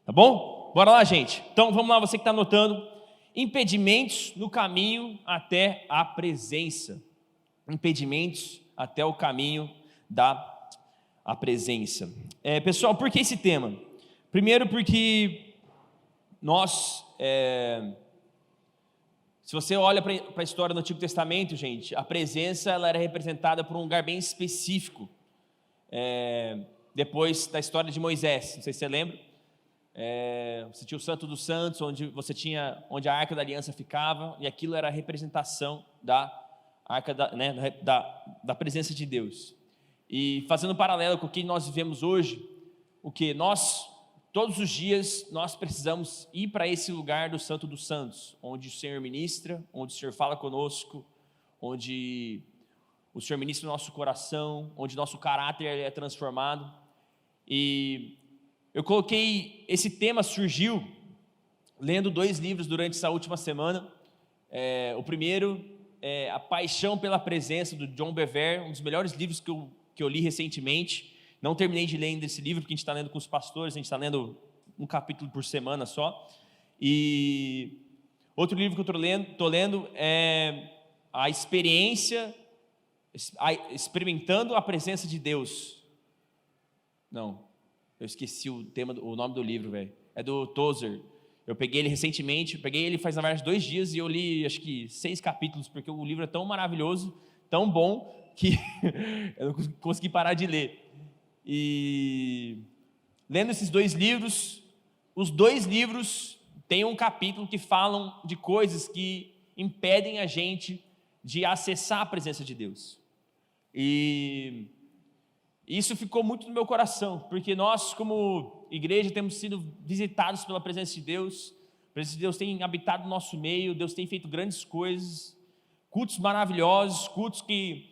Tá bom? Bora lá, gente. Então, vamos lá, você que está anotando. Impedimentos no caminho até a presença. Impedimentos até o caminho da presença. Pessoal, por que esse tema? Primeiro porque nós, se você olha para a história do Antigo Testamento, gente, a presença ela era representada por um lugar bem específico. Depois da história de Moisés, não sei se você lembra, você tinha o Santo dos Santos, onde a Arca da Aliança ficava, e aquilo era a representação da Arca da presença de Deus. E fazendo um paralelo com o que nós vivemos hoje, todos os dias nós precisamos ir para esse lugar do Santo dos Santos, onde o Senhor ministra, onde o Senhor fala conosco, onde o Senhor ministra o nosso coração, onde nosso caráter é transformado. E esse tema surgiu lendo 2 livros durante essa última semana. O primeiro é A Paixão pela Presença, do John Bevere, um dos melhores livros que eu li recentemente. Não terminei de ler ainda esse livro, porque a gente está lendo com os pastores, a gente está lendo um capítulo por semana só. E outro livro que eu estou lendo é A Experiência, Experimentando a Presença de Deus. Não, eu esqueci o nome do livro, velho. É do Tozer. Eu peguei ele recentemente, faz na verdade 2 dias e eu li acho que 6 capítulos, porque o livro é tão maravilhoso, tão bom, que eu não consegui parar de ler. E lendo esses 2 livros, os 2 livros têm um capítulo que falam de coisas que impedem a gente de acessar a presença de Deus. E isso ficou muito no meu coração, porque nós, como igreja, temos sido visitados pela presença de Deus. A presença de Deus tem habitado no nosso meio, Deus tem feito grandes coisas, cultos maravilhosos, cultos que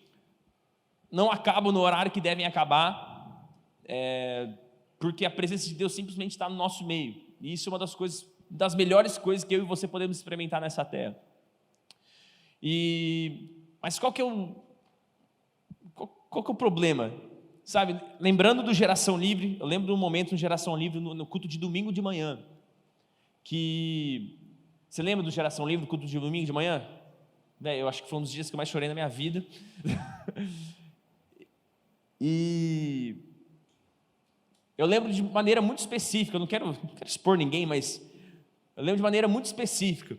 não acabam no horário que devem acabar, porque a presença de Deus simplesmente está no nosso meio. E isso é uma das melhores coisas que eu e você podemos experimentar nessa terra. Mas qual que é o problema? Sabe, lembrando do Geração Livre, eu lembro de um momento no Geração Livre, no culto de domingo de manhã, você lembra do Geração Livre, do culto de domingo de manhã? Eu acho que foi um dos dias que eu mais chorei na minha vida. E eu lembro de maneira muito específica, eu não quero expor ninguém, mas eu lembro de maneira muito específica,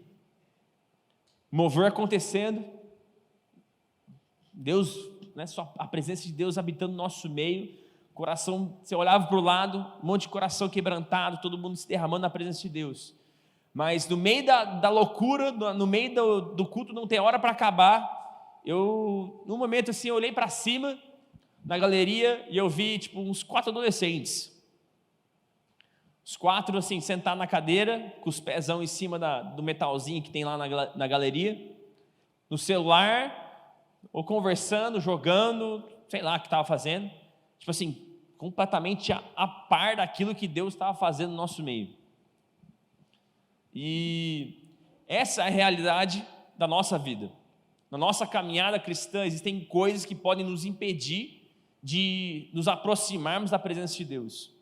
mover acontecendo, Deus, só a presença de Deus habitando no nosso meio, coração, você olhava para o lado, um monte de coração quebrantado, todo mundo se derramando na presença de Deus. Mas no meio da loucura, no meio do culto, não tem hora para acabar, num momento assim, eu olhei para cima na galeria e eu vi uns 4 adolescentes. Os 4 assim, sentados na cadeira, com os pezão em cima do metalzinho que tem lá na galeria, no celular, ou conversando, jogando, sei lá o que estava fazendo, completamente a par daquilo que Deus estava fazendo no nosso meio. E essa é a realidade da nossa vida. Na nossa caminhada cristã, existem coisas que podem nos impedir de nos aproximarmos da presença de Deus.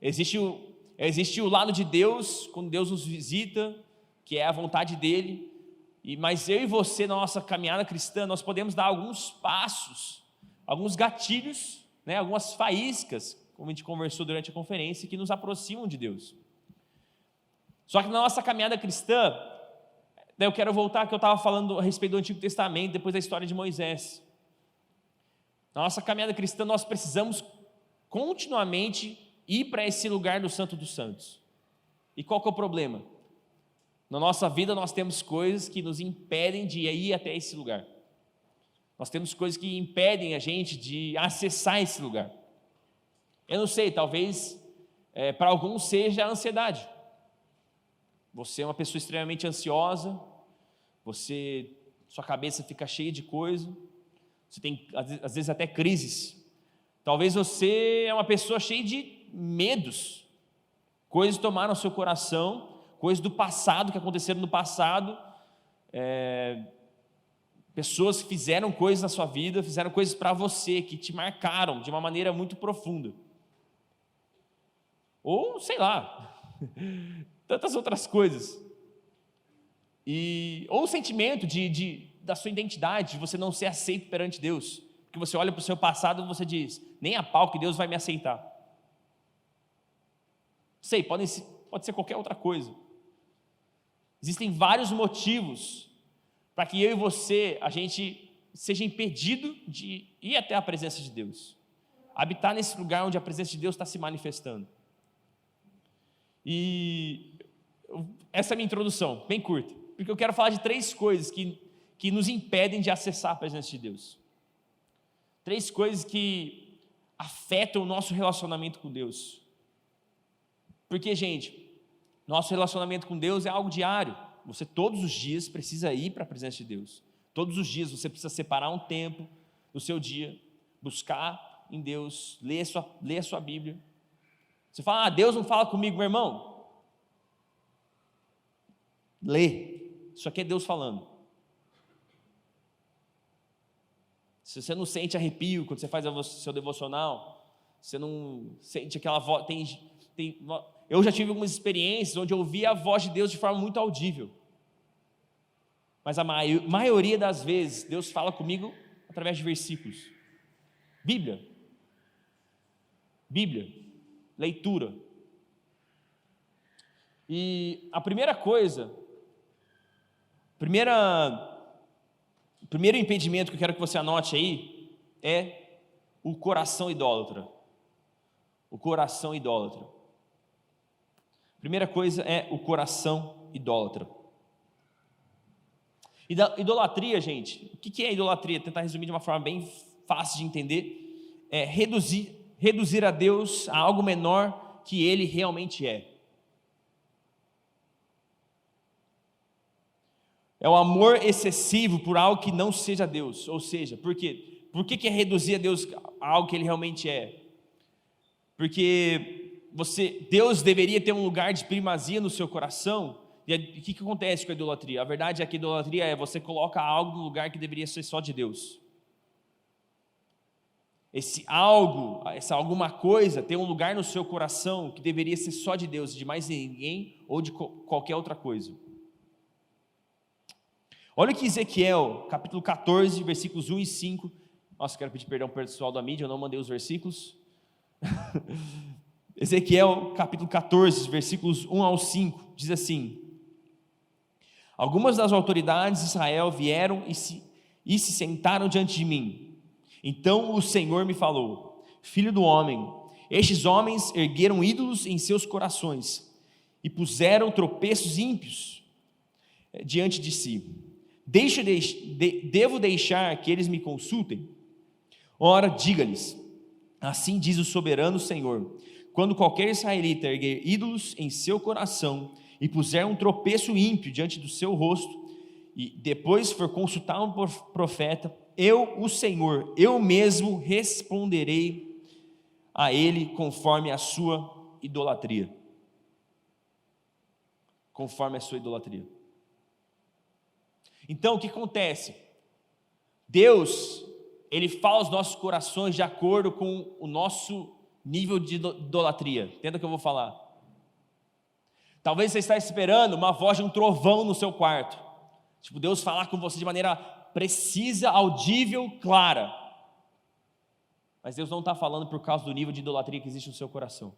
Existe o lado de Deus, quando Deus nos visita, que é a vontade dEle, mas eu e você, na nossa caminhada cristã, nós podemos dar alguns passos, alguns gatilhos, algumas faíscas, como a gente conversou durante a conferência, que nos aproximam de Deus. Só que na nossa caminhada cristã, eu quero voltar que eu estava falando a respeito do Antigo Testamento, depois da história de Moisés. Na nossa caminhada cristã, nós precisamos continuamente ir para esse lugar do Santo dos Santos. E qual que é o problema? Na nossa vida nós temos coisas que nos impedem de ir até esse lugar. Nós temos coisas que impedem a gente de acessar esse lugar. Eu não sei, talvez para alguns seja a ansiedade. Você é uma pessoa extremamente ansiosa, sua cabeça fica cheia de coisa, você tem às vezes até crises. Talvez você é uma pessoa cheia de medos, coisas tomaram o seu coração, coisas do passado, que aconteceram no passado, pessoas que fizeram coisas na sua vida, fizeram coisas para você, que te marcaram de uma maneira muito profunda. ou sei lá, tantas outras coisas. Ou o sentimento da sua identidade, de você não ser aceito perante Deus, que você olha para o seu passado e você diz, nem a pau que Deus vai me aceitar. Sei, pode ser qualquer outra coisa. Existem vários motivos para que eu e você, a gente seja impedido de ir até a presença de Deus, habitar nesse lugar onde a presença de Deus está se manifestando. E essa é a minha introdução, bem curta, porque eu quero falar de 3 coisas que nos impedem de acessar a presença de Deus. 3 coisas que afetam o nosso relacionamento com Deus. Porque, gente, nosso relacionamento com Deus é algo diário. Você todos os dias precisa ir para a presença de Deus. Todos os dias você precisa separar um tempo do seu dia, buscar em Deus, ler a sua Bíblia. Você fala, Deus não fala comigo, meu irmão. Lê. Isso aqui é Deus falando. Se você não sente arrepio quando você faz o seu devocional, você não sente aquela voz. Eu já tive algumas experiências onde eu ouvi a voz de Deus de forma muito audível. Mas a maioria das vezes, Deus fala comigo através de versículos. Bíblia, leitura. E a primeira coisa, o primeiro impedimento que eu quero que você anote aí é o coração idólatra. O coração idólatra. A primeira coisa é o coração idólatra. Idolatria, gente, o que é idolatria? Tentar resumir de uma forma bem fácil de entender, é reduzir a Deus a algo menor que Ele realmente é. É o amor excessivo por algo que não seja Deus. Ou seja, por quê? Por que é reduzir a Deus a algo que Ele realmente é? Porque Deus deveria ter um lugar de primazia no seu coração. E o que acontece com a idolatria? A verdade é que a idolatria é você coloca algo no lugar que deveria ser só de Deus. Esse algo, essa alguma coisa tem um lugar no seu coração que deveria ser só de Deus, de mais ninguém ou de qualquer outra coisa. Olha o que Ezequiel, capítulo 14, versículos 1 e 5. Nossa, quero pedir perdão para o pessoal da mídia, eu não mandei os versículos. Ezequiel, capítulo 14, versículos 1 ao 5, diz assim: algumas das autoridades de Israel vieram e se sentaram diante de mim. Então o Senhor me falou: filho do homem, estes homens ergueram ídolos em seus corações e puseram tropeços ímpios diante de si. Devo deixar que eles me consultem? Ora, diga-lhes: assim diz o soberano Senhor: quando qualquer israelita erguer ídolos em seu coração e puser um tropeço ímpio diante do seu rosto, e depois for consultar um profeta, eu, o Senhor, eu mesmo responderei a ele conforme a sua idolatria. Conforme a sua idolatria. Então, o que acontece? Deus, Ele fala aos nossos corações de acordo com o nosso nível de idolatria. Entenda o que eu vou falar. Talvez você está esperando uma voz de um trovão no seu quarto. Tipo, Deus falar com você de maneira precisa, audível, clara. Mas Deus não está falando por causa do nível de idolatria que existe no seu coração.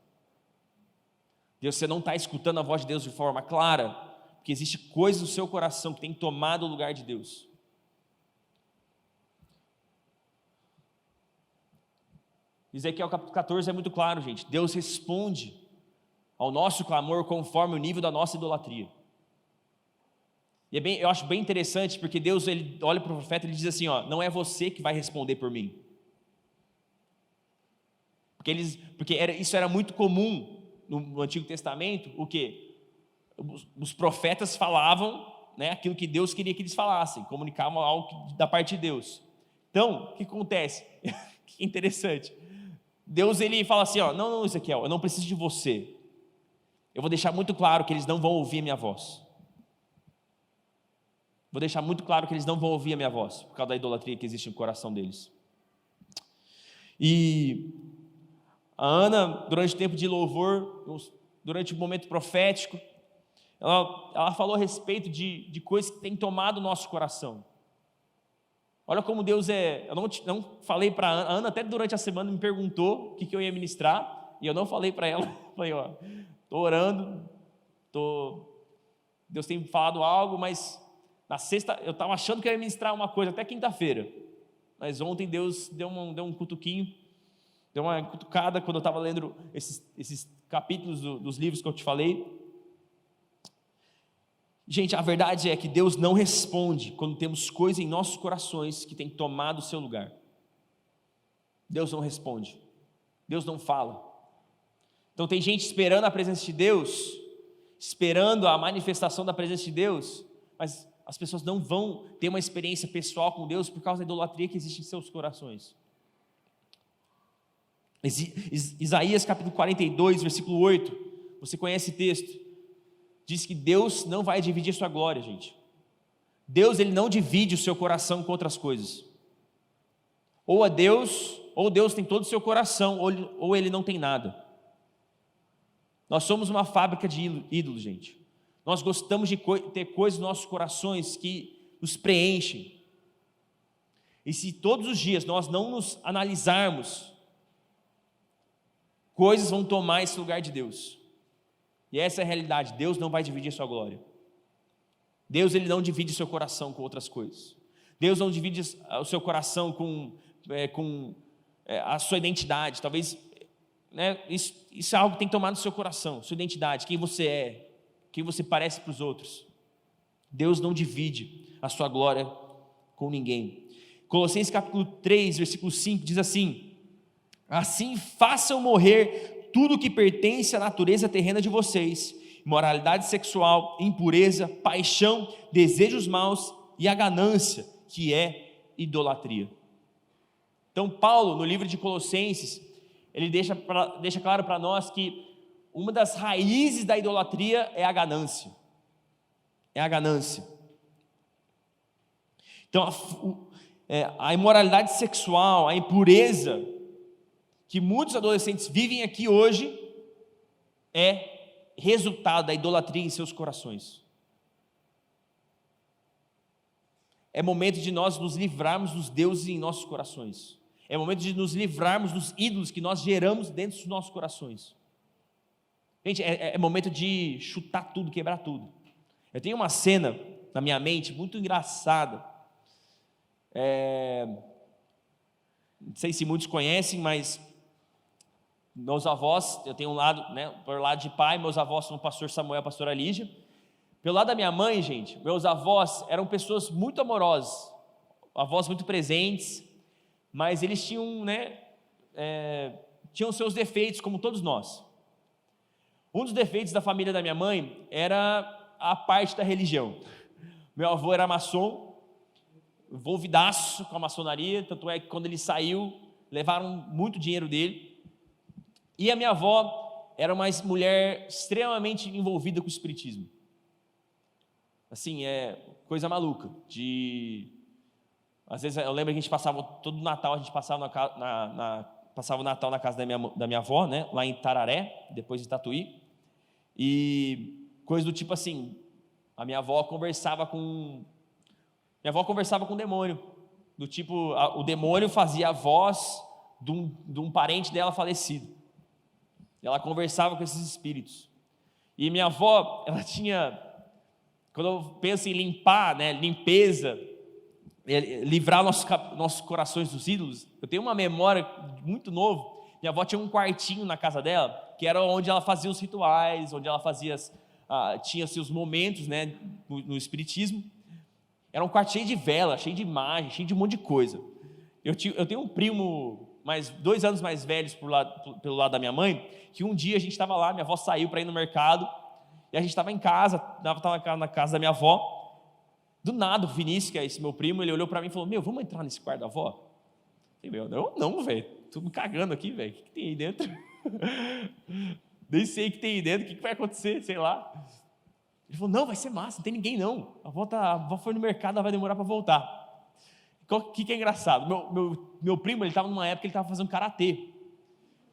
Você não está escutando a voz de Deus de forma clara, porque existe coisas no seu coração que tem tomado o lugar de Deus. Ezequiel capítulo 14 é muito claro, gente. Deus responde ao nosso clamor conforme o nível da nossa idolatria. E eu acho bem interessante, porque Deus, Ele olha para o profeta e ele diz assim, não é você que vai responder por mim. Porque isso era muito comum no Antigo Testamento, o quê? Os profetas falavam, né, aquilo que Deus queria que eles falassem, comunicavam algo da parte de Deus. Então, o que acontece? Que interessante. Deus, Ele fala assim, não, Ezequiel, eu não preciso de você. Eu vou deixar muito claro que eles não vão ouvir a minha voz. Vou deixar muito claro que eles não vão ouvir a minha voz, por causa da idolatria que existe no coração deles. E A Ana, durante o tempo de louvor, durante o momento profético, ela falou a respeito de coisas que têm tomado o nosso coração. Olha como Deus é. Eu não falei para a Ana, até durante a semana me perguntou o que eu ia ministrar, e eu não falei para ela. Falei, estou orando, Deus tem falado algo, mas na sexta eu estava achando que eu ia ministrar uma coisa até quinta-feira, mas ontem Deus deu um cutuquinho, deu uma cutucada quando eu estava lendo esses capítulos dos livros que eu te falei. Gente, a verdade é que Deus não responde quando temos coisas em nossos corações que têm tomado o seu lugar. Deus não responde, Deus não fala. Então tem gente esperando a presença de Deus, esperando a manifestação da presença de Deus, mas as pessoas não vão ter uma experiência pessoal com Deus por causa da idolatria que existe em seus corações. Isaías capítulo 42, versículo 8, você conhece o texto, diz que Deus não vai dividir sua glória, gente. Deus, ele não divide o seu coração com outras coisas. Ou Deus tem todo o seu coração, ou ele não tem nada. Nós somos uma fábrica de ídolos, gente. Nós gostamos de ter coisas nos nossos corações que nos preenchem. E se todos os dias nós não nos analisarmos, coisas vão tomar esse lugar de Deus. E essa é a realidade. Deus não vai dividir sua glória. Deus, ele não divide seu coração com outras coisas. Deus não divide o seu coração com a sua identidade. Talvez, né, isso é algo que tem tomado no seu coração, sua identidade, quem você é, quem você parece para os outros. Deus não divide a sua glória com ninguém. Colossenses capítulo 3, versículo 5 diz assim: assim façam morrer tudo que pertence à natureza terrena de vocês, imoralidade sexual, impureza, paixão, desejos maus e a ganância, que é idolatria. Então Paulo, no livro de Colossenses, ele deixa claro para nós que uma das raízes da idolatria é a ganância. É a ganância. Então a imoralidade sexual, a impureza que muitos adolescentes vivem aqui hoje é resultado da idolatria em seus corações. É momento de nós nos livrarmos dos deuses em nossos corações. É momento de nos livrarmos dos ídolos que nós geramos dentro dos nossos corações. Gente, é momento de chutar tudo, quebrar tudo. Eu tenho uma cena na minha mente muito engraçada. Não sei se muitos conhecem, mas meus avós, eu tenho um lado, né, por lado de pai, meus avós são o pastor Samuel e a pastora Lígia. Pelo lado da minha mãe, gente, meus avós eram pessoas muito amorosas, avós muito presentes, mas eles tinham, né, tinham seus defeitos, como todos nós. Um dos defeitos da família da minha mãe era a parte da religião. Meu avô era maçom, envolvidaço com a maçonaria, tanto é que quando ele saiu, levaram muito dinheiro dele. E a minha avó era uma mulher extremamente envolvida com o espiritismo. Assim, coisa maluca. Às vezes eu lembro que a gente passava todo Natal, a gente passava passava o Natal na casa da minha avó, né, lá em Tararé, depois em Tatuí. E coisa do tipo assim, a minha avó conversava com o demônio. Do tipo, o demônio fazia a voz de um parente dela falecido. Ela conversava com esses espíritos. E minha avó, ela tinha, quando eu penso em limpar, né, limpeza, livrar nossos corações dos ídolos, eu tenho uma memória muito novo. Minha avó tinha um quartinho na casa dela, que era onde ela fazia os rituais, onde ela tinha seus momentos, né, no espiritismo. Era um quarto cheio de vela, cheio de imagem, cheio de um monte de coisa. Eu tenho um primo 2 anos mais velhos pelo lado da minha mãe, que um dia a gente estava lá, minha avó saiu para ir no mercado, e a gente estava em casa, estava na casa da minha avó. Do nada, o Vinícius, que é esse meu primo, ele olhou para mim e falou: vamos entrar nesse quarto da avó? Eu falei: não, velho, estou me cagando aqui, velho, o que tem aí dentro? Nem sei o que tem aí dentro, o que vai acontecer, sei lá. Ele falou: não, vai ser massa, não tem ninguém não, a avó foi no mercado, ela vai demorar para voltar. O que é engraçado? Meu primo, ele estava numa época que ele estava fazendo karatê.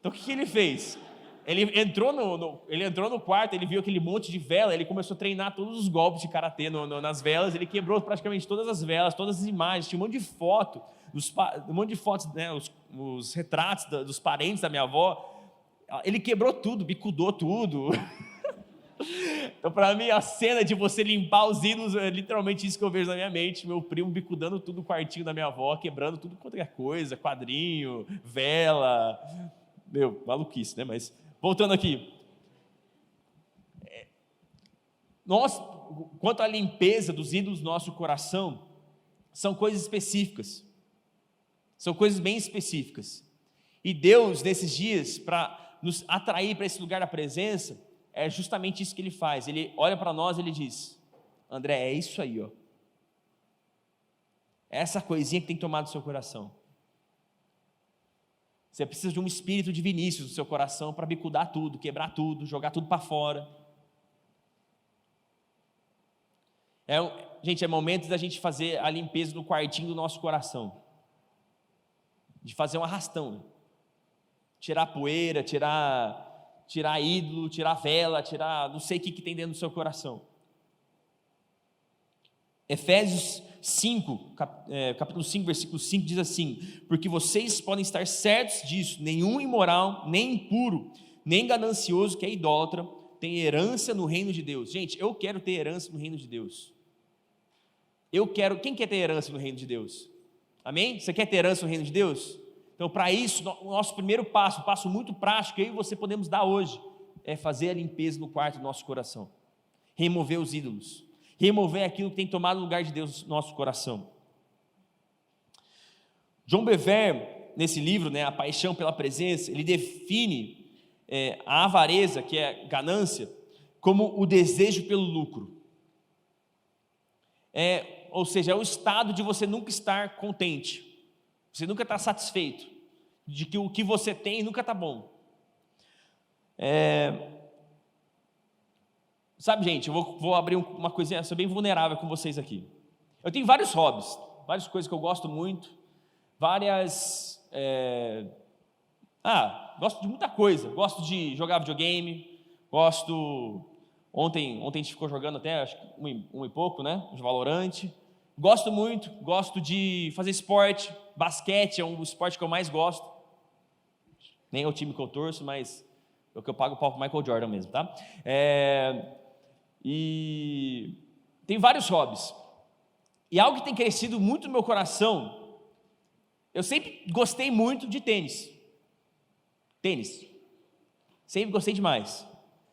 Então o que ele fez? Ele entrou no quarto, ele viu aquele monte de vela, ele começou a treinar todos os golpes de karatê nas velas, ele quebrou praticamente todas as velas, todas as imagens, tinha um monte de foto, né, os retratos dos parentes da minha avó, ele quebrou tudo, bicudou tudo. Então, para mim, a cena de você limpar os ídolos é literalmente isso que eu vejo na minha mente. Meu primo bicudando tudo no quartinho da minha avó, quebrando tudo quanto é coisa, quadrinho, vela. Meu, maluquice, né? Mas, voltando aqui. Nós, quanto à limpeza dos ídolos do nosso coração, são coisas específicas. São coisas bem específicas. E Deus, nesses dias, para nos atrair para esse lugar da presença, é justamente isso que Ele faz. Ele olha para nós e Ele diz: André, é isso aí, ó. É essa coisinha que tem que tomar do seu coração. Você precisa de um espírito de Vinícius no seu coração para bicudar tudo, quebrar tudo, jogar tudo para fora. Gente, é momento da gente fazer a limpeza no quartinho do nosso coração. De fazer um arrastão, né? Tirar poeira, tirar ídolo, tirar vela, tirar não sei o que tem dentro do seu coração. Efésios 5, capítulo 5, versículo 5 diz assim: porque vocês podem estar certos disso, nenhum imoral, nem impuro, nem ganancioso, que é idólatra, tem herança no reino de Deus. Gente, eu quero ter herança no reino de Deus. Quem quer ter herança no reino de Deus? Amém? Você quer ter herança no reino de Deus? Então, para isso, o nosso primeiro passo, um passo muito prático, que eu e você podemos dar hoje, é fazer a limpeza no quarto do nosso coração. Remover os ídolos. Remover aquilo que tem tomado o lugar de Deus no nosso coração. John Bevere, nesse livro, né, A Paixão pela Presença, ele define a avareza, que é ganância, como o desejo pelo lucro. Ou seja, é o estado de você nunca estar contente. Você nunca está satisfeito, de que o que você tem nunca está bom. Sabe, gente, eu vou abrir uma coisinha, sou bem vulnerável com vocês aqui. Eu tenho vários hobbies, várias coisas que eu gosto muito, gosto de muita coisa. Gosto de jogar videogame, ontem a gente ficou jogando até, acho que um e pouco, né, de Valorant. Gosto de fazer esporte, basquete é um esporte que eu mais gosto, nem é o time que eu torço, mas é o que eu pago o pau pro Michael Jordan mesmo, tá? E tem vários hobbies, e algo que tem crescido muito no meu coração, eu sempre gostei muito de tênis, sempre gostei demais,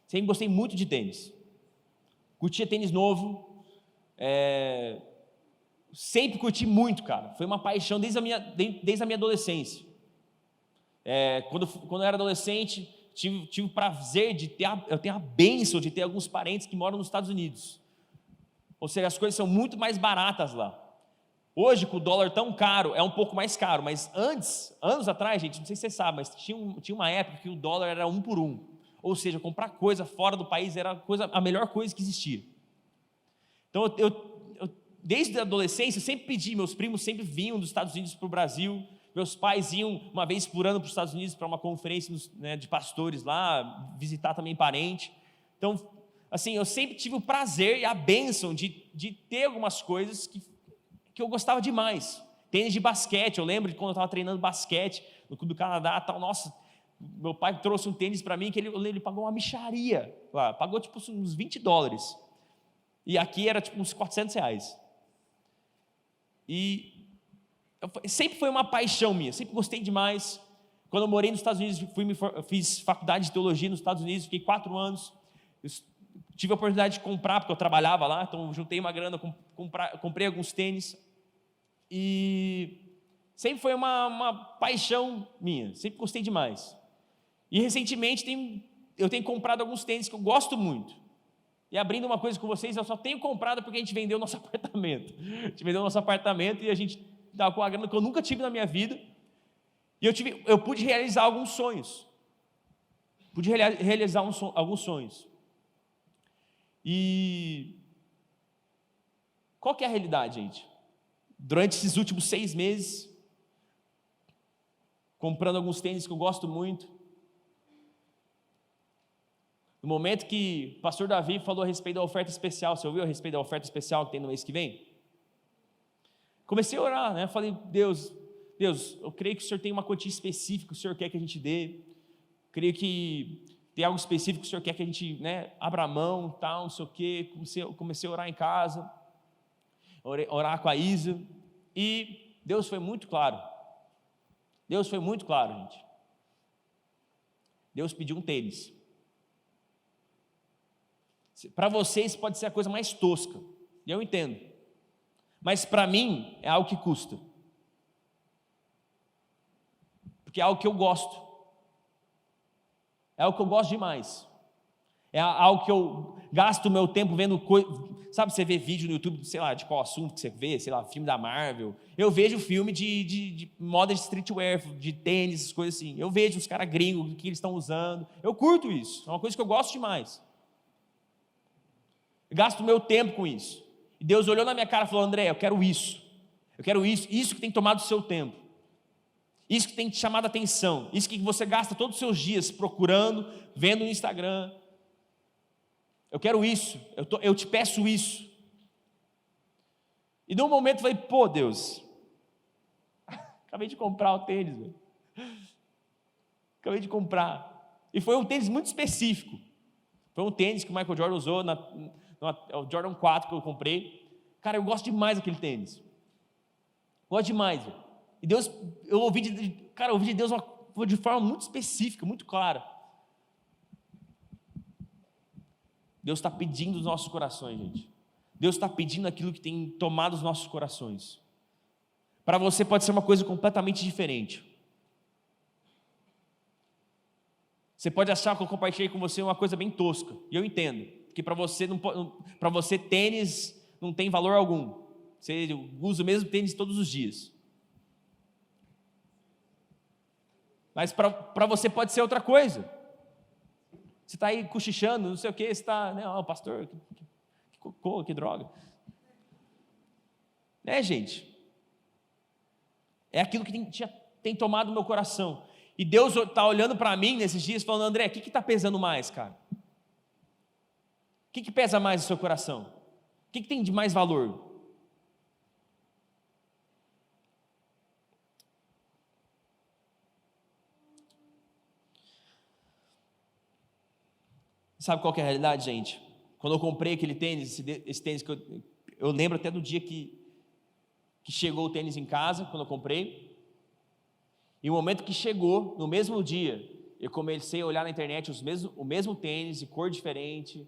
sempre gostei muito de tênis, curtia tênis novo, sempre curti muito, cara. Foi uma paixão desde a minha adolescência. Quando eu era adolescente, tive o prazer eu tenho a bênção de ter alguns parentes que moram nos Estados Unidos. Ou seja, as coisas são muito mais baratas lá. Hoje, com o dólar tão caro, é um pouco mais caro, mas anos atrás, gente, não sei se você sabe, mas tinha uma época que o dólar era 1 por 1. Ou seja, comprar coisa fora do país era a melhor coisa que existia. Então, desde a adolescência, eu sempre pedi, meus primos sempre vinham dos Estados Unidos para o Brasil, meus pais iam uma vez por ano para os Estados Unidos para uma conferência, né, de pastores lá, visitar também parente. Então, assim, eu sempre tive o prazer e a bênção de ter algumas coisas que eu gostava demais. Tênis de basquete, eu lembro de quando eu estava treinando basquete no Clube do Canadá, tal, nossa, meu pai trouxe um tênis para mim que ele pagou uma mixaria lá, pagou tipo uns $20, e aqui era tipo uns R$400. E sempre foi uma paixão minha, sempre gostei demais. Quando eu morei nos Estados Unidos, fiz faculdade de teologia nos Estados Unidos, fiquei 4 anos, tive a oportunidade de comprar, porque eu trabalhava lá, então juntei uma grana, comprei alguns tênis, e sempre foi uma paixão minha, sempre gostei demais. E recentemente eu tenho comprado alguns tênis que eu gosto muito. E abrindo uma coisa com vocês, eu só tenho comprado porque a gente vendeu nosso apartamento. A gente vendeu nosso apartamento e a gente estava com uma grana que eu nunca tive na minha vida. E eu pude realizar alguns sonhos. Alguns sonhos. E qual que é a realidade, gente? Durante esses últimos 6 meses, comprando alguns tênis que eu gosto muito, No momento que o pastor Davi falou a respeito da oferta especial, você ouviu a respeito da oferta especial que tem no mês que vem? Comecei a orar, né? Falei, Deus, eu creio que o Senhor tem uma quantia específica que o Senhor quer que a gente dê. Creio que tem algo específico que o Senhor quer que a gente, né, abra a mão, tal, não sei o quê. Comecei a orar em casa, orar com a Isa, e Deus foi muito claro. Deus foi muito claro, gente. Deus pediu um tênis. Para vocês pode ser a coisa mais tosca, e eu entendo, mas para mim é algo que custa, porque é algo que eu gosto, é algo que eu gosto demais, é algo que eu gasto o meu tempo vendo sabe, você vê vídeo no YouTube, sei lá, de qual assunto que você vê, sei lá, filme da Marvel, eu vejo filme de moda de streetwear, de tênis, essas coisas assim, eu vejo os caras gringos, o que eles estão usando, eu curto isso, é uma coisa que eu gosto demais. Eu gasto meu tempo com isso. E Deus olhou na minha cara e falou, André, eu quero isso que tem tomado o seu tempo, isso que tem te chamado a atenção, isso que você gasta todos os seus dias procurando, vendo no Instagram. Eu quero isso, eu te peço isso. E num momento eu falei, pô Deus, acabei de comprar o tênis, velho. Acabei de comprar. E foi um tênis muito específico. Foi um tênis que o Michael Jordan usou, é o Jordan 4 que eu comprei. Cara, eu gosto demais daquele tênis. Gosto demais, velho. E Deus, eu ouvi de Deus de forma muito específica, muito clara. Deus está pedindo os nossos corações, gente. Deus está pedindo aquilo que tem tomado os nossos corações. Para você pode ser uma coisa completamente diferente. Você pode achar que eu compartilhei com você uma coisa bem tosca, e eu entendo. Porque para você tênis não tem valor algum. Você usa o mesmo tênis todos os dias. Mas para você pode ser outra coisa. Você está aí cochichando, não sei o que, você está, né, pastor, que droga. Né, gente? É aquilo que tem tomado o meu coração. E Deus está olhando para mim nesses dias, falando, André, o que está pesando mais, cara? O que pesa mais no seu coração? O que tem de mais valor? Sabe qual que é a realidade, gente? Quando eu comprei aquele tênis, esse tênis que eu lembro até do dia que chegou o tênis em casa, quando eu comprei. E o momento que chegou, no mesmo dia, eu comecei a olhar na internet o mesmo tênis, de cor diferente.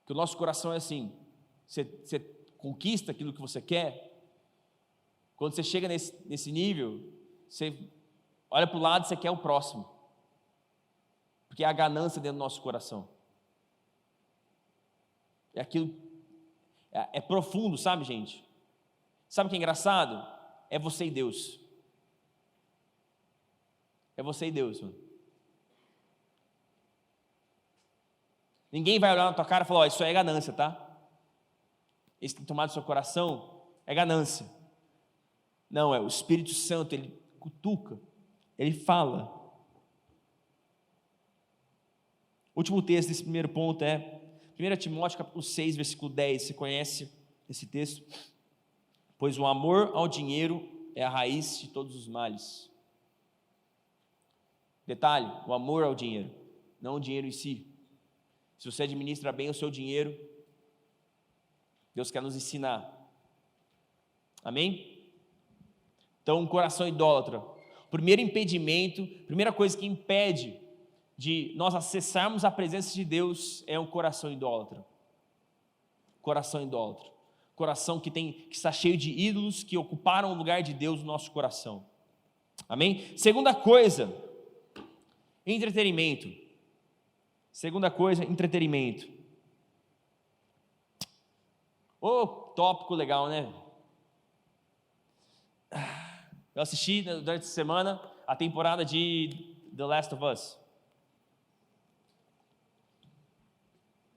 Que o nosso coração é assim, você conquista aquilo que você quer. Quando você chega nesse nível, você olha para o lado e você quer o próximo. Porque é a ganância dentro do nosso coração. É aquilo, é profundo, sabe, gente? Sabe o que é engraçado? É você e Deus. É você e Deus, mano. Ninguém vai olhar na tua cara e falar, isso aí é ganância, tá? Isso tem tomado seu coração, é ganância. Não, é o Espírito Santo, ele cutuca, ele fala. O último texto desse primeiro ponto é 1 Timóteo capítulo 6, versículo 10, você conhece esse texto? Pois o amor ao dinheiro é a raiz de todos os males. Detalhe, o amor ao dinheiro, não o dinheiro em si. Se você administra bem o seu dinheiro, Deus quer nos ensinar. Amém? Então, um coração idólatra. O primeiro impedimento, a primeira coisa que impede de nós acessarmos a presença de Deus é um coração idólatra. Coração idólatra. Coração que está cheio de ídolos que ocuparam o lugar de Deus no nosso coração. Amém? Segunda coisa, entretenimento. Segunda coisa, entretenimento. Tópico legal, né? Eu assisti durante a semana a temporada de The Last of Us.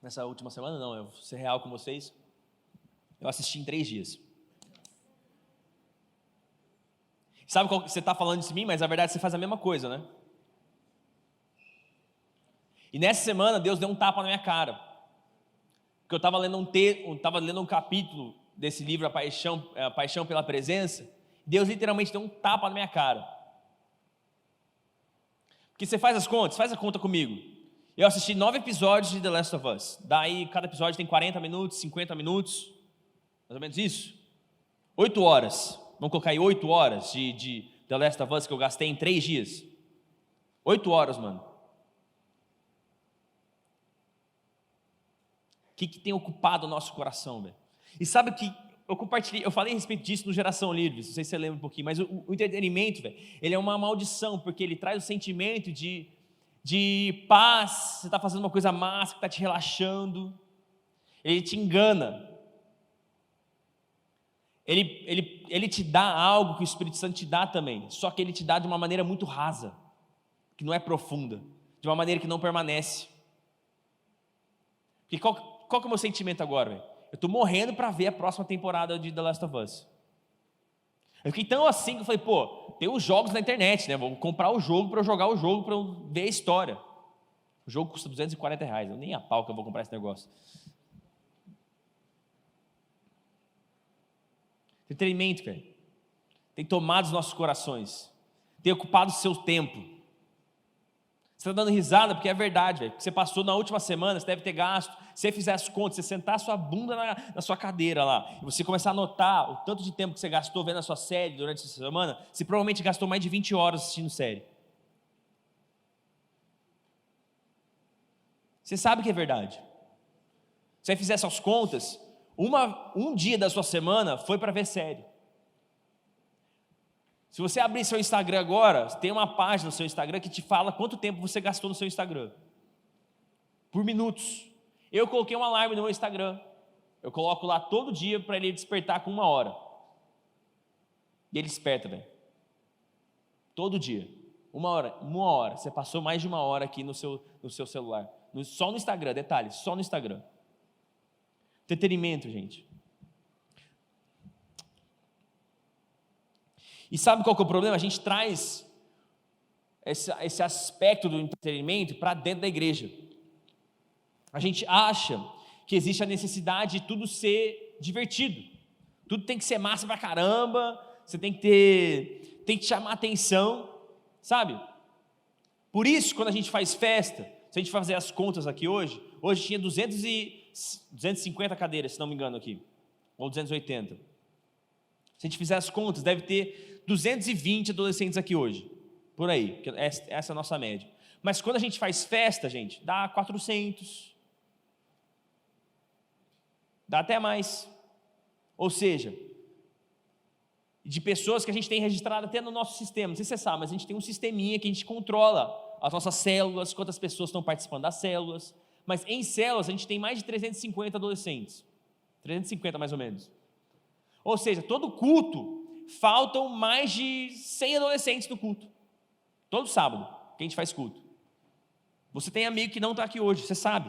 Nessa última semana não, eu vou ser real com vocês. Eu assisti em 3 dias. Sabe qual que você está falando de mim, mas na verdade você faz a mesma coisa, né? E nessa semana Deus deu um tapa na minha cara, porque eu estava lendo um capítulo desse livro, A Paixão pela Presença. Deus literalmente deu um tapa na minha cara. Porque você faz as contas, faz a conta comigo. Eu assisti 9 episódios de The Last of Us. Daí cada episódio tem 40 minutos, 50 minutos, mais ou menos isso. 8 horas. Vamos colocar aí 8 horas de The Last of Us que eu gastei em 3 dias. 8 horas, mano. O que tem ocupado o nosso coração, velho? E sabe o que eu falei a respeito disso no Geração Livre, não sei se você lembra um pouquinho, mas o entretenimento, velho, ele é uma maldição, porque ele traz o sentimento de paz, você está fazendo uma coisa massa, que está te relaxando, ele te engana, ele te dá algo que o Espírito Santo te dá também, só que ele te dá de uma maneira muito rasa, que não é profunda, de uma maneira que não permanece. Porque qual que é o meu sentimento agora, velho? Eu estou morrendo para ver a próxima temporada de The Last of Us. Eu fiquei tão assim que eu falei, pô, tem os jogos na internet, né? Vou comprar o jogo para eu jogar o jogo, para eu ver a história. O jogo custa R$240, eu nem a pau que eu vou comprar esse negócio. Entretenimento, velho, tem tomado os nossos corações, tem ocupado o seu tempo. Você está dando risada porque é verdade, velho. Você passou na última semana, você deve ter gasto. Se você fizer as contas, você sentar a sua bunda na sua cadeira lá, e você começar a notar o tanto de tempo que você gastou vendo a sua série durante essa semana, você provavelmente gastou mais de 20 horas assistindo série. Você sabe que é verdade. Se você fizer essas contas, um dia da sua semana foi para ver série. Se você abrir seu Instagram agora, tem uma página no seu Instagram que te fala quanto tempo você gastou no seu Instagram. Por minutos. Eu coloquei um alarme no meu Instagram. Eu coloco lá todo dia para ele despertar com 1 hora. E ele desperta, velho. Todo dia. 1 hora. 1 hora. Você passou mais de 1 hora aqui no seu celular. Só no Instagram, detalhe, só no Instagram. Entretenimento, gente. E sabe qual que é o problema? A gente traz esse aspecto do entretenimento para dentro da igreja. A gente acha que existe a necessidade de tudo ser divertido. Tudo tem que ser massa pra caramba, você tem que chamar atenção, sabe? Por isso, quando a gente faz festa, se a gente fazer as contas aqui hoje tinha 250 cadeiras, se não me engano aqui, ou 280. Se a gente fizer as contas, deve ter 220 adolescentes aqui hoje, por aí, essa é a nossa média. Mas quando a gente faz festa, gente, dá 400, dá até mais. Ou seja, de pessoas que a gente tem registrado até no nosso sistema, não sei se você sabe, mas a gente tem um sisteminha que a gente controla as nossas células, quantas pessoas estão participando das células, mas em células a gente tem mais de 350 adolescentes, 350 mais ou menos. Ou seja, todo culto, faltam mais de 100 adolescentes no culto. Todo sábado que a gente faz culto. Você tem amigo que não está aqui hoje, você sabe.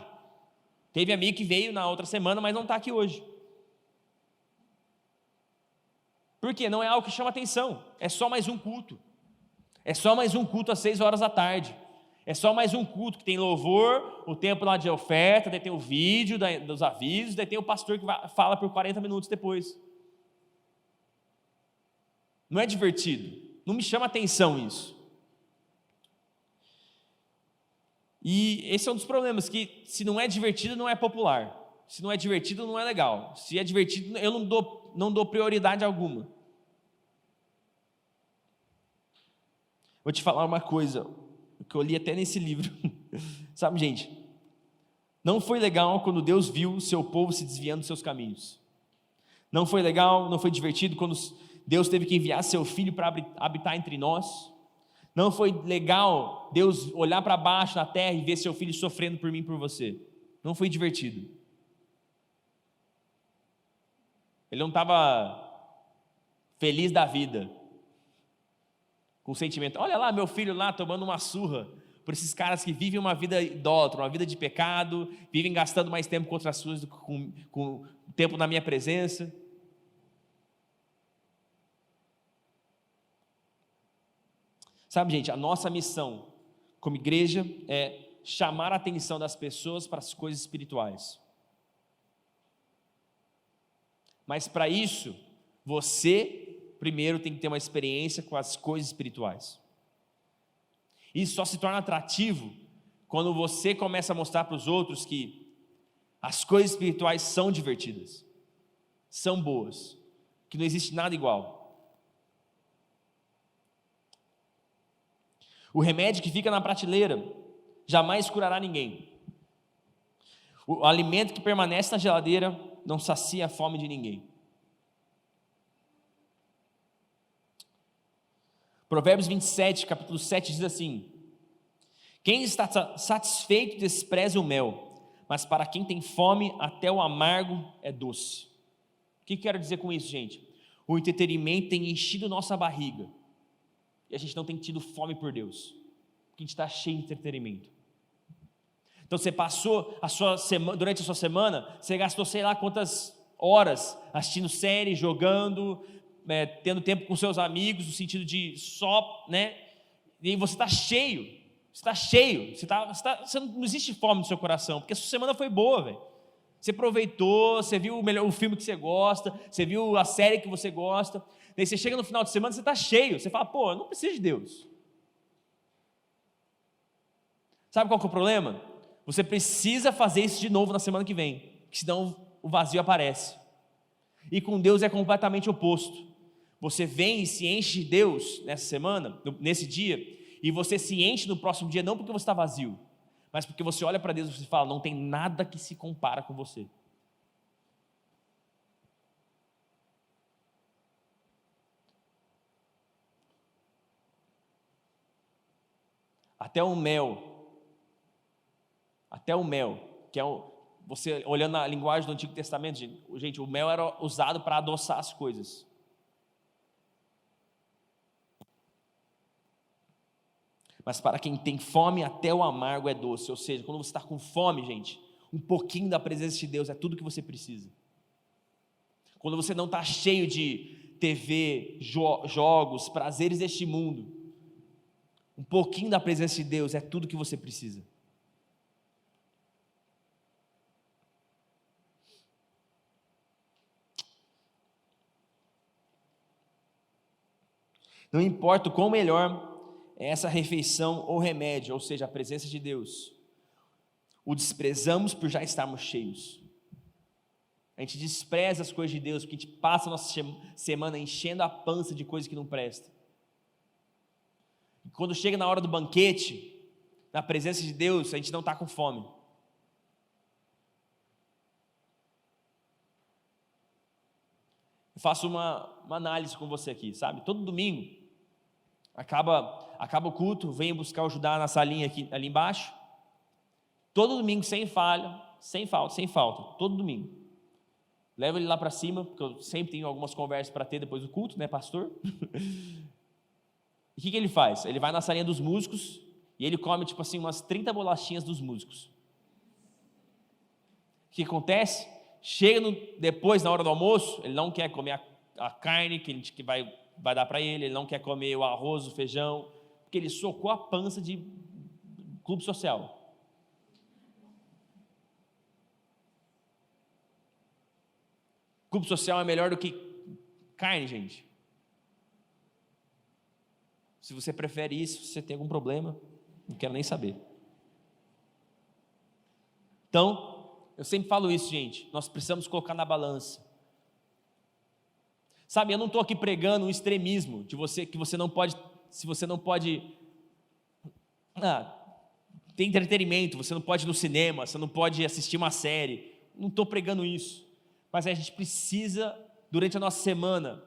Teve amigo que veio na outra semana, mas não está aqui hoje. Por quê? Não é algo que chama atenção. É só mais um culto. É só mais um culto às 6 horas da tarde. É só mais um culto que tem louvor, o tempo lá de oferta, daí tem o vídeo dos avisos, daí tem o pastor que fala por 40 minutos depois. Não é divertido, não me chama atenção isso. E esse é um dos problemas, que se não é divertido, não é popular. Se não é divertido, não é legal. Se é divertido, eu não dou prioridade alguma. Vou te falar uma coisa, que eu li até nesse livro. Sabe, gente, não foi legal quando Deus viu o seu povo se desviando dos seus caminhos. Não foi legal, não foi divertido quando Deus teve que enviar seu filho para habitar entre nós. Não foi legal Deus olhar para baixo na terra e ver seu filho sofrendo por mim e por você. Não foi divertido. Ele não estava feliz da vida, com o sentimento, olha lá meu filho lá tomando uma surra por esses caras que vivem uma vida idólatra, uma vida de pecado, vivem gastando mais tempo com outras coisas do que com tempo na minha presença. Sabe, gente, a nossa missão como igreja é chamar a atenção das pessoas para as coisas espirituais. Mas para isso, você primeiro tem que ter uma experiência com as coisas espirituais. Isso só se torna atrativo quando você começa a mostrar para os outros que as coisas espirituais são divertidas, são boas, que não existe nada igual. O remédio que fica na prateleira jamais curará ninguém. O alimento que permanece na geladeira não sacia a fome de ninguém. Provérbios 27, capítulo 7 diz assim: quem está satisfeito despreza o mel, mas para quem tem fome até o amargo é doce. O que quero dizer com isso, gente? O entretenimento tem enchido nossa barriga e a gente não tem tido fome por Deus, porque a gente está cheio de entretenimento. Então você passou a sua semana, durante a sua semana, você gastou sei lá quantas horas assistindo série, jogando, tendo tempo com seus amigos, no sentido de só, né? E você está cheio, você não existe fome no seu coração, porque a sua semana foi boa, velho. Você aproveitou, você viu o filme que você gosta, você viu a série que você gosta, daí você chega no final de semana, você está cheio, você fala, pô, eu não preciso de Deus. Sabe qual que é o problema? Você precisa fazer isso de novo na semana que vem, senão o vazio aparece. E com Deus é completamente oposto. Você vem e se enche de Deus nessa semana, nesse dia, e você se enche no próximo dia, não porque você está vazio, mas porque você olha para Deus e você fala, não tem nada que se compara com você. Até o mel, que é você olhando na linguagem do Antigo Testamento, gente, o mel era usado para adoçar as coisas. Mas para quem tem fome, até o amargo é doce. Ou seja, quando você está com fome, gente, um pouquinho da presença de Deus é tudo que você precisa. Quando você não está cheio de TV, jogos, prazeres deste mundo, um pouquinho da presença de Deus é tudo que você precisa. Não importa o quão melhor é essa refeição ou remédio, ou seja, a presença de Deus, o desprezamos por já estarmos cheios. A gente despreza as coisas de Deus, porque a gente passa a nossa semana enchendo a pança de coisas que não prestam. E quando chega na hora do banquete, na presença de Deus, a gente não está com fome. Eu faço uma análise com você aqui, sabe? Todo domingo, acaba o culto, venho buscar o Judá na salinha ali embaixo. Todo domingo, sem falta, todo domingo. Levo ele lá para cima, porque eu sempre tenho algumas conversas para ter depois do culto, né, pastor? E o que ele faz? Ele vai na salinha dos músicos e ele come, tipo assim, umas 30 bolachinhas dos músicos. O que acontece? Chega depois, na hora do almoço, ele não quer comer a carne que vai dar para ele não quer comer o arroz, o feijão, porque ele socou a pança de clube social. Clube social é melhor do que carne, gente. Se você prefere isso, se você tem algum problema, não quero nem saber. Então, eu sempre falo isso, gente, nós precisamos colocar na balança. Sabe, eu não estou aqui pregando um extremismo de você, que você não pode, se você não pode ter entretenimento, você não pode ir no cinema, você não pode assistir uma série, não estou pregando isso, mas a gente precisa, durante a nossa semana,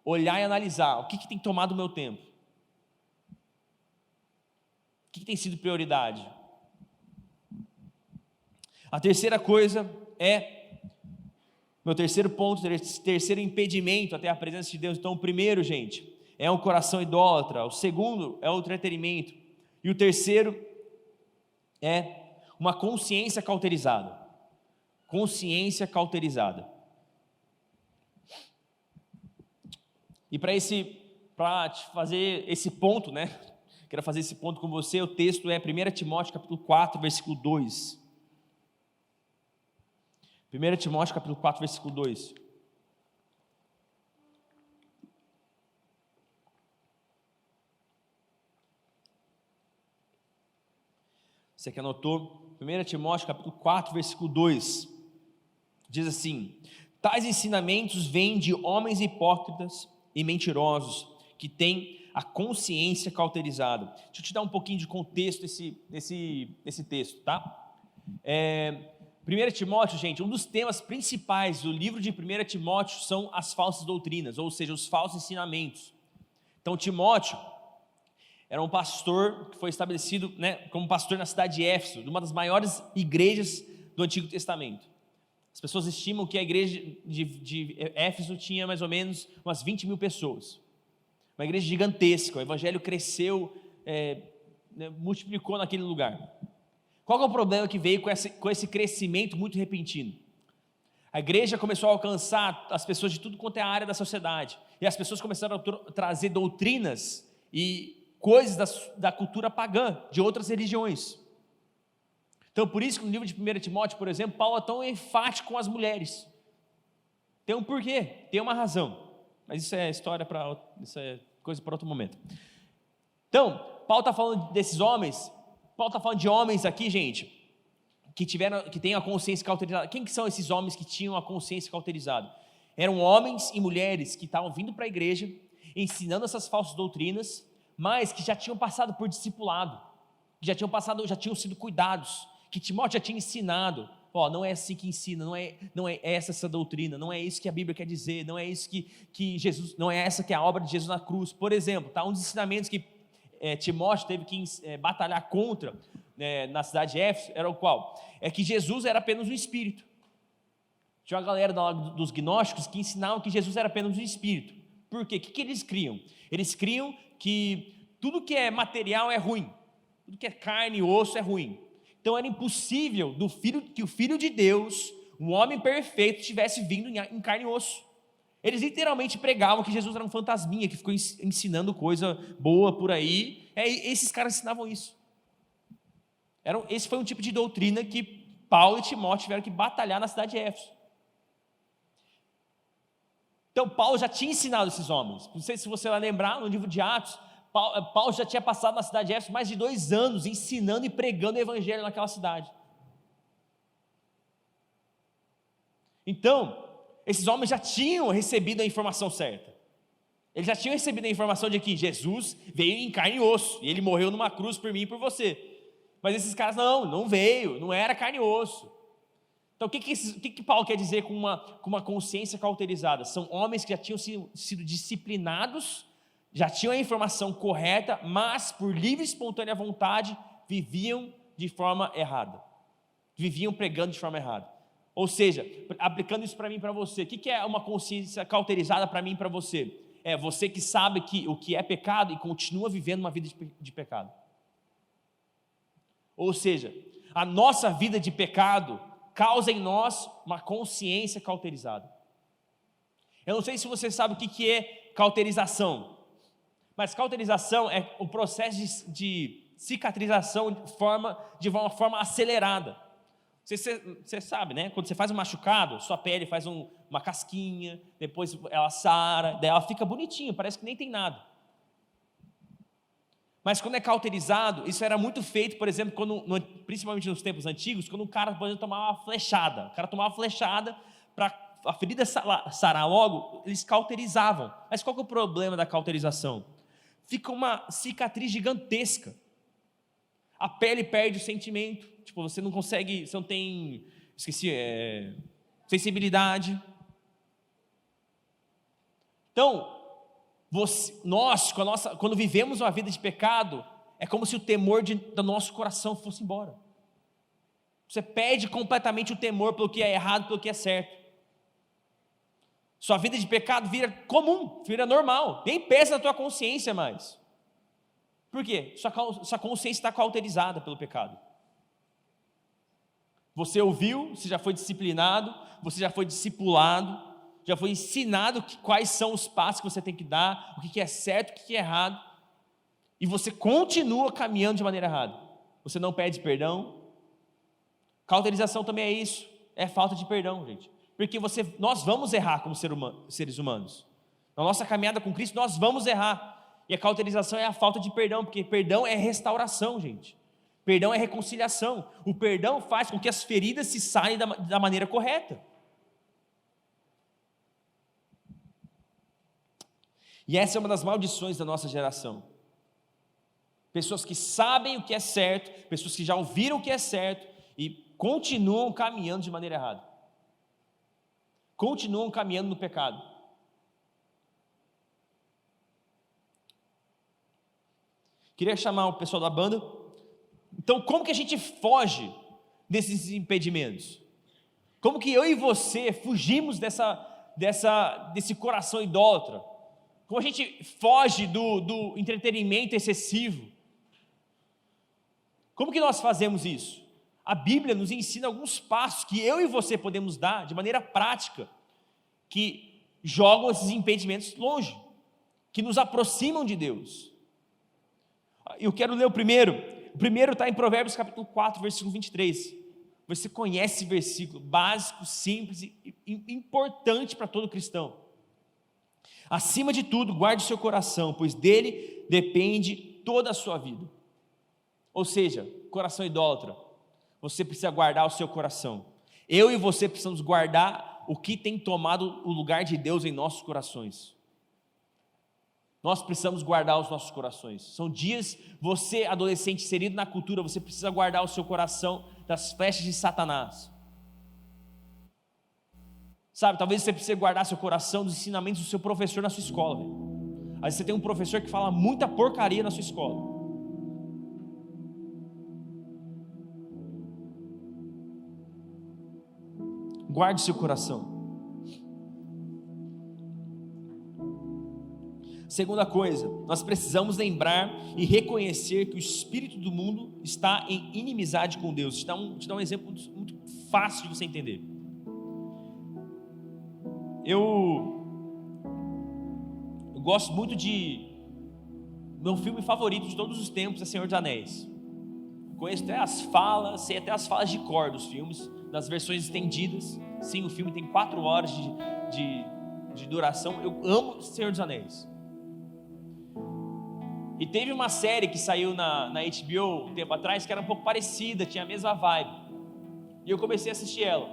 olhar e analisar, o que tem tomado o meu tempo? O que tem sido prioridade? A terceira coisa meu terceiro ponto, terceiro impedimento até a presença de Deus. Então, o primeiro, gente, é um coração idólatra. O segundo é o entretenimento. E o terceiro é uma consciência cauterizada. Consciência cauterizada. E para fazer esse ponto, né, Quero fazer esse ponto com você. O texto é 1 Timóteo capítulo 4, versículo 2. 1 Timóteo capítulo 4, versículo 2. Você que anotou? 1 Timóteo capítulo 4, versículo 2. Diz assim: tais ensinamentos vêm de homens hipócritas e mentirosos, que têm a consciência cauterizada. Deixa eu te dar um pouquinho de contexto desse texto, tá? 1 Timóteo, gente, um dos temas principais do livro de 1 Timóteo são as falsas doutrinas, ou seja, os falsos ensinamentos. Então, Timóteo era um pastor que foi estabelecido, né, como pastor na cidade de Éfeso, de uma das maiores igrejas do Antigo Testamento. As pessoas estimam que a igreja de Éfeso tinha mais ou menos umas 20 mil pessoas. Uma igreja gigantesca, o evangelho cresceu, multiplicou naquele lugar. Qual é o problema que veio com esse crescimento muito repentino? A igreja começou a alcançar as pessoas de tudo quanto é a área da sociedade, e as pessoas começaram a trazer doutrinas e coisas da cultura pagã, de outras religiões. Então, por isso que no livro de 1 Timóteo, por exemplo, Paulo é tão enfático com as mulheres. Tem um porquê, tem uma razão. Mas isso é isso é coisa para outro momento. Então, Paulo está falando desses homens. Paulo está falando de homens aqui, gente, que têm a consciência cauterizada. Quem que são esses homens que tinham a consciência cauterizada? Eram homens e mulheres que estavam vindo para a igreja, ensinando essas falsas doutrinas, mas que já tinham passado por discipulado, já tinham sido cuidados, que Timóteo já tinha ensinado. Não é assim que ensina, não é essa doutrina, não é isso que a Bíblia quer dizer, não é isso que Jesus, não é essa que é a obra de Jesus na cruz. Por exemplo, um dos ensinamentos que Timóteo teve que batalhar contra, na cidade de Éfeso, era o qual? É que Jesus era apenas um espírito. Tinha uma galera dos gnósticos que ensinavam que Jesus era apenas um espírito. Por quê? O que eles criam? Eles criam que tudo que é material é ruim, tudo que é carne e osso é ruim. Então era impossível que o Filho de Deus, um homem perfeito, tivesse vindo em carne e osso. Eles literalmente pregavam que Jesus era um fantasminha, que ficou ensinando coisa boa por aí. Esses caras ensinavam isso. Esse foi um tipo de doutrina que Paulo e Timóteo tiveram que batalhar na cidade de Éfeso. Então Paulo já tinha ensinado esses homens. Não sei se você vai lembrar, no livro de Atos, Paulo já tinha passado na cidade de Éfeso mais de 2 anos ensinando e pregando o evangelho naquela cidade. Então, esses homens já tinham recebido a informação certa. Eles já tinham recebido a informação de que Jesus veio em carne e osso, e ele morreu numa cruz por mim e por você. Mas esses caras não veio, não era carne e osso. Então, o que Paulo quer dizer com uma consciência cauterizada? São homens que já tinham sido disciplinados, já tinham a informação correta, mas por livre e espontânea vontade viviam de forma errada, viviam pregando de forma errada. Ou seja, aplicando isso para mim e para você, o que é uma consciência cauterizada para mim e para você? É você que sabe o que é pecado e continua vivendo uma vida de pecado. Ou seja, a nossa vida de pecado causa em nós uma consciência cauterizada. Eu não sei se você sabe o que é cauterização, mas cauterização é o processo de cicatrização de uma forma acelerada. Você sabe, né? Quando você faz um machucado, sua pele faz uma casquinha, depois ela sara, daí ela fica bonitinha, parece que nem tem nada. Mas quando é cauterizado, isso era muito feito, por exemplo, principalmente nos tempos antigos, quando o cara, por exemplo, tomava uma flechada. O cara tomava uma flechada, para a ferida sarar logo, eles cauterizavam. Mas qual que é o problema da cauterização? Fica uma cicatriz gigantesca. A pele perde o sentimento. Tipo, você não consegue, você não tem, sensibilidade. Então, nós, quando vivemos uma vida de pecado, é como se o temor do nosso coração fosse embora. Você perde completamente o temor pelo que é errado, pelo que é certo. Sua vida de pecado vira comum, vira normal, nem pesa na tua consciência mais. Por quê? Sua consciência está cauterizada pelo pecado. Você ouviu, você já foi disciplinado, você já foi discipulado, já foi ensinado quais são os passos que você tem que dar, o que é certo, o que é errado. e você continua caminhando de maneira errada, você não pede perdão. Cauterização também é isso, é falta de perdão, gente. Porque nós vamos errar como seres humanos. Na nossa caminhada com Cristo, nós vamos errar. E a cauterização é a falta de perdão, porque perdão é restauração, gente. Perdão é reconciliação. O perdão faz com que as feridas se saiam da maneira correta. E essa é uma das maldições da nossa geração. Pessoas que sabem o que é certo, pessoas que já ouviram o que é certo e continuam caminhando de maneira errada. Continuam caminhando no pecado. Queria chamar o pessoal da banda. Então, como que a gente foge desses impedimentos? Como que eu e você fugimos desse coração idólatra? Como a gente foge do entretenimento excessivo? Como que nós fazemos isso? A Bíblia nos ensina alguns passos que eu e você podemos dar de maneira prática, que jogam esses impedimentos longe, que nos aproximam de Deus. Eu quero ler o primeiro. O primeiro está em Provérbios capítulo 4, versículo 23. Você conhece esse versículo, básico, simples e importante para todo cristão. Acima de tudo, guarde o seu coração, pois dele depende toda a sua vida. Ou seja, coração idólatra, você precisa guardar o seu coração. Eu e você precisamos guardar o que tem tomado o lugar de Deus em nossos corações. Nós precisamos guardar os nossos corações. São dias, você adolescente inserido na cultura, você precisa guardar o seu coração das flechas de Satanás. Sabe, talvez você precise guardar seu coração dos ensinamentos do seu professor na sua escola. Véio. Às vezes você tem um professor que fala muita porcaria na sua escola. Guarde seu coração. Segunda coisa, nós precisamos lembrar e reconhecer que o espírito do mundo está em inimizade com Deus. Te dar um exemplo muito fácil de você entender. Eu gosto muito meu filme favorito de todos os tempos é Senhor dos Anéis. Conheço até as falas, sei até as falas de cor dos filmes, das versões estendidas. Sim, o filme tem 4 horas de duração. Eu amo Senhor dos Anéis. E teve uma série que saiu na HBO um tempo atrás, que era um pouco parecida, tinha a mesma vibe. E eu comecei a assistir ela.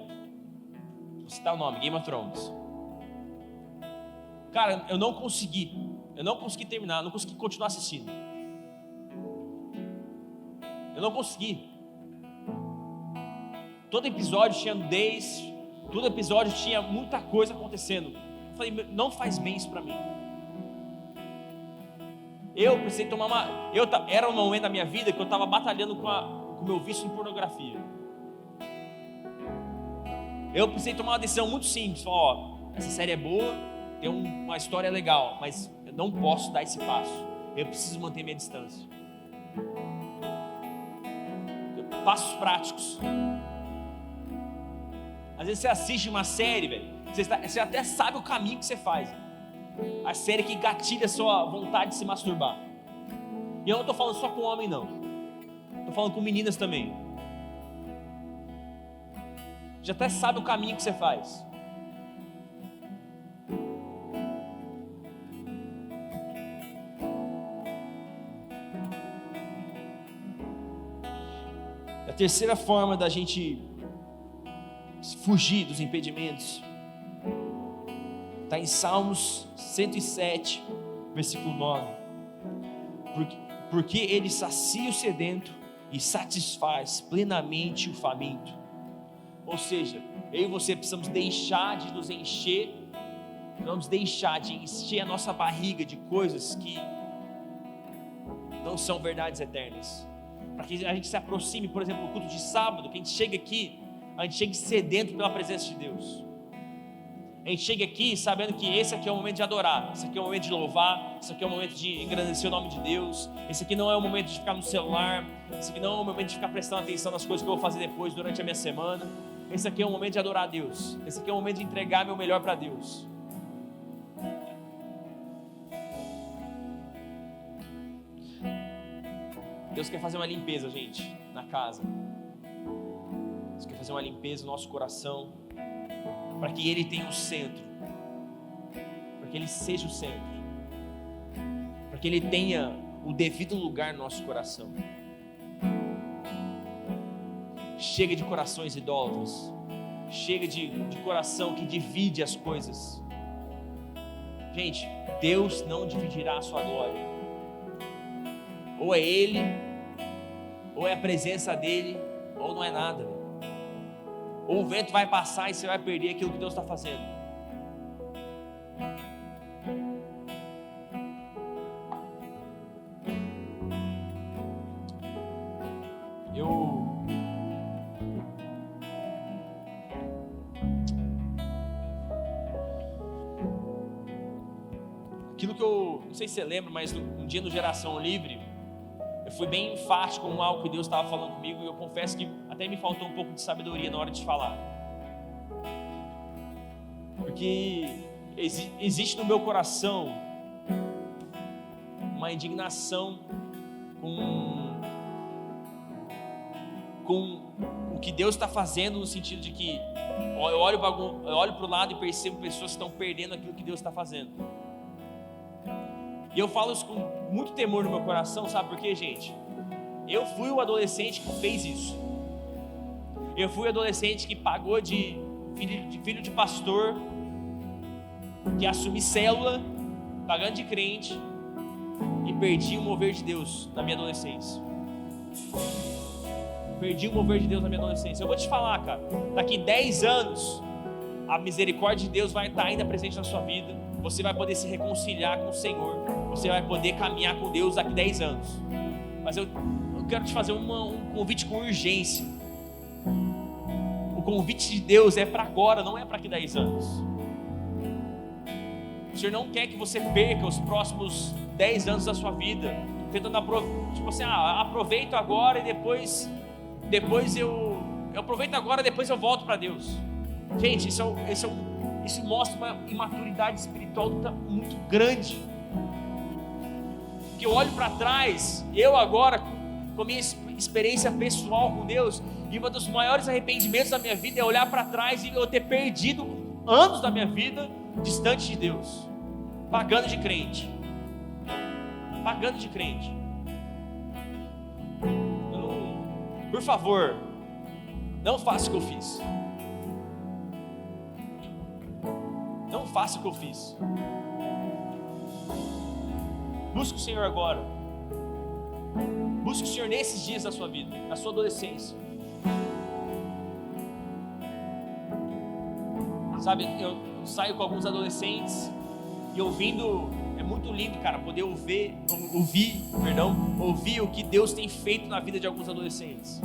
Vou citar o nome, Game of Thrones. Cara, eu não consegui terminar, não consegui continuar assistindo. Eu não consegui. Todo episódio tinha nudez, todo episódio tinha muita coisa acontecendo. Eu falei, não faz bem isso pra mim. Eu precisei tomar era um momento da minha vida que eu estava batalhando com o meu vício em pornografia. Eu precisei tomar uma decisão muito simples. Falar, essa série é boa, tem uma história legal, mas eu não posso dar esse passo. Eu preciso manter minha distância. Passos práticos. Às vezes você assiste uma série, velho, você até sabe o caminho que você faz. A série que gatilha a sua vontade de se masturbar. E eu não estou falando só com homem, não. Estou falando com meninas também. Já até sabe o caminho que você faz. A terceira forma da gente fugir dos impedimentos está em Salmos 107, versículo 9. Porque ele sacia o sedento e satisfaz plenamente o faminto. Ou seja, eu e você precisamos deixar de nos encher, vamos deixar de encher a nossa barriga de coisas que não são verdades eternas. Para que a gente se aproxime, por exemplo, no culto de sábado, que a gente chega aqui, a gente chega sedento pela presença de Deus. A gente chega aqui sabendo que esse aqui é o momento de adorar, esse aqui é o momento de louvar, esse aqui é o momento de engrandecer o nome de Deus, esse aqui não é o momento de ficar no celular, esse aqui não é o momento de ficar prestando atenção nas coisas que eu vou fazer depois durante a minha semana. Esse aqui é o momento de adorar a Deus, esse aqui é o momento de entregar meu melhor para Deus. Deus quer fazer uma limpeza, gente, na casa. Deus quer fazer uma limpeza no nosso coração, para que Ele tenha o centro, para que Ele seja o centro, para que Ele tenha o devido lugar no nosso coração. Chega de corações idólatras, chega de coração que divide as coisas. Gente, Deus não dividirá a sua glória. Ou é Ele, ou é a presença dEle, ou não é nada. Ou o vento vai passar e você vai perder aquilo que Deus está fazendo. Aquilo que eu não sei se você lembra, mas um dia no Geração Livre, eu fui bem enfático com algo que Deus estava falando comigo, e eu confesso que até me faltou um pouco de sabedoria na hora de falar. Porque existe no meu coração uma indignação com o que Deus está fazendo, no sentido de que eu olho para o lado e percebo pessoas que estão perdendo aquilo que Deus está fazendo. E eu falo isso com muito temor no meu coração, sabe por quê, gente? Eu fui o adolescente que fez isso. Eu fui o adolescente que pagou de filho de pastor, que assumi célula, pagando de crente, e perdi o mover de Deus na minha adolescência. Perdi o mover de Deus na minha adolescência. Eu vou te falar, cara, daqui 10 anos, a misericórdia de Deus vai estar ainda presente na sua vida. Você vai poder se reconciliar com o Senhor. Você vai poder caminhar com Deus daqui 10 anos. Mas eu quero te fazer um convite com urgência. O convite de Deus é para agora, não é para daqui 10 anos. O Senhor não quer que você perca os próximos 10 anos da sua vida, tentando aproveito agora e depois eu aproveito agora, depois eu volto para Deus. Gente, isso mostra uma imaturidade espiritual muito grande. Que eu olho para trás, eu agora, com a minha experiência pessoal com Deus, e um dos maiores arrependimentos da minha vida é olhar para trás e eu ter perdido anos da minha vida distante de Deus, pagando de crente. Por favor, não faça o que eu fiz. Não faça o que eu fiz. Busque o Senhor agora. Busque o Senhor nesses dias da sua vida, na sua adolescência. Sabe, eu saio com alguns adolescentes e ouvindo, é muito lindo, cara, poder ouvir o que Deus tem feito na vida de alguns adolescentes.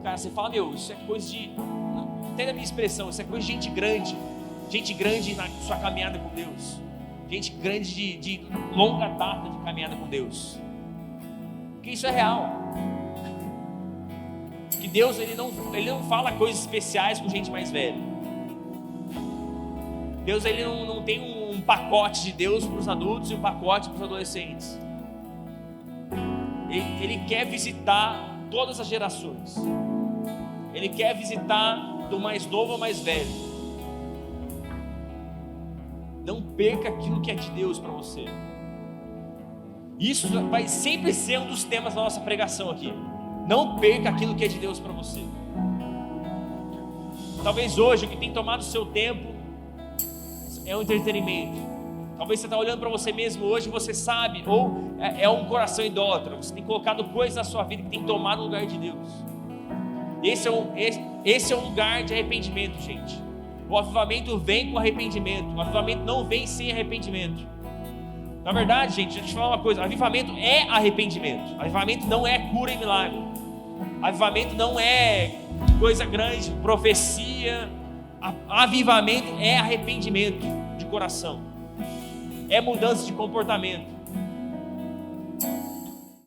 Cara, você fala, isso é coisa de, não entenda a minha expressão, isso é coisa de gente grande na sua caminhada com Deus. Gente grande de longa data de caminhada com Deus. Porque isso é real. Que Deus ele não fala coisas especiais com gente mais velha. Deus ele não tem um pacote de Deus para os adultos e um pacote para os adolescentes. Ele quer visitar todas as gerações. Ele quer visitar do mais novo ao mais velho. Não perca aquilo que é de Deus para você. Isso vai sempre ser um dos temas da nossa pregação aqui. Não perca aquilo que é de Deus para você. Talvez hoje o que tem tomado o seu tempo é um entretenimento. Talvez você está olhando para você mesmo hoje e você sabe, ou é um coração idólatra. Você tem colocado coisas na sua vida que tem tomado o lugar de Deus. Esse é um lugar de arrependimento, gente. O avivamento vem com arrependimento. O avivamento não vem sem arrependimento. Na verdade, gente, deixa eu te falar uma coisa. Avivamento é arrependimento. Avivamento não é cura e milagre. Avivamento não é coisa grande, profecia. Avivamento é arrependimento de coração. É mudança de comportamento.